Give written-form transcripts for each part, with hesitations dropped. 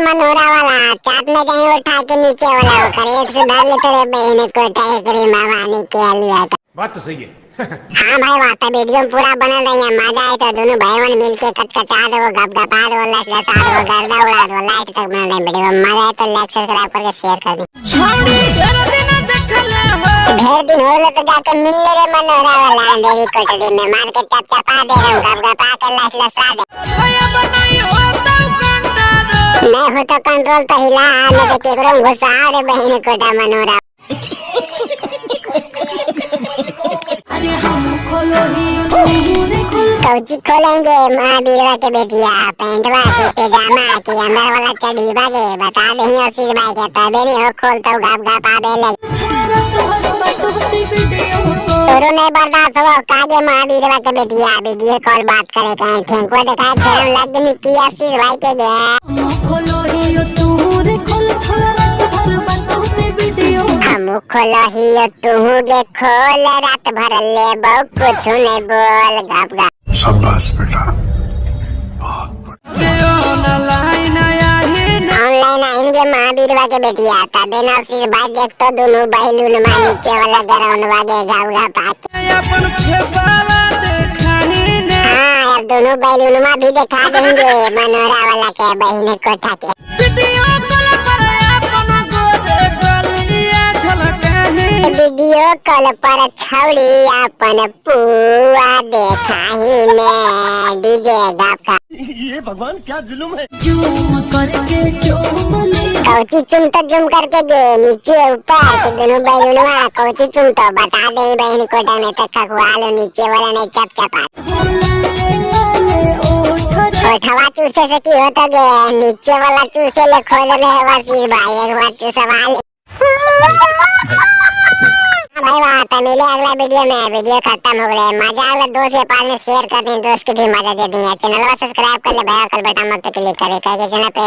Monera वाला चाटने जाए उठा के नीचे वाला वो करेट से डाल ले तेरे बहन को टाई करी मावानी के हलवा का। बात तो सही है। हाँ भाई वाह तो वीडियो में पूरा बना रही है, मजा आए तो दोनों भाई मिल के कचकचा दो, गपगपा दो, लसा दो, गर्दा उड़ा दो, लाइट तक बना रहे वीडियो। मजा आए तो लाइक सब्सक्राइब करके शेयर कर दो। ढेर दिन हो गए तो जाके मिल ले रे मनोरा वाला अंधेरी कोठरी में, मार के चपचपा दे रहा हूँ, गपगपा के लसा दे। नहीं हो तो कंट्रोल तो हिला नहीं तो केकरो घुसा रे बहन कोटा मनोरा। कौची खोलेंगे महावीरवा के बेटिया, पैंटवा के पैजामा के अंदर वाला चढ़ीवा के बता दे आशीष भाई के तबे नहीं हो खोल तो गप आबे लगे। तोरो नहीं बर्दाश्त हो कागे महावीरवा के बेटिया वीडियो कॉल बात करे कहीं ठेंको दिखाए खेलने लगनी की आशीष भाई के गया। हम खोलो ही तू गे खोल रात भर ले बहु कुछ नहीं बोल गप। शाबाश बेटा। ऑनलाइन आएंगे महावीरवा के बेटिया तबे ना आशीष भाई देख तो दोनों बहलून मां नीचे वाला ग्राउंड वागे गावगा पाके। हाँ यार दोनों बहलून मां भी दिखा देंगे मनोरा वाला के बहन कोठा के। वीडियो कॉल पर छौड़ी अपन पुआ देखा ही ने डीजे गाका। ये भगवान क्या जुल्म है। कौची चुम तो जुम करके गे नीचे ऊपर के दोनों बैलूनवा कौची चुम तो बता दे बहन कोटा में तक खखवा लो नीचे वाला नहीं चपचपा। ओठवा चूसे से की होता गे नीचे वाला चूसे ले खोल ले आशीष भाई एक बार चूसवा ले। भाई वाह तो मिले अगला वीडियो में। वीडियो खत्म हो गया, मजा आगला दोस्त के पास में शेयर कर दें, दोस्त की भी मजा दे दी। चैनल सब्सक्राइब कर ले भाई, कल बटन मत क्लिक करे चैनल पे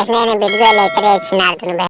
वीडियो लेते रहे।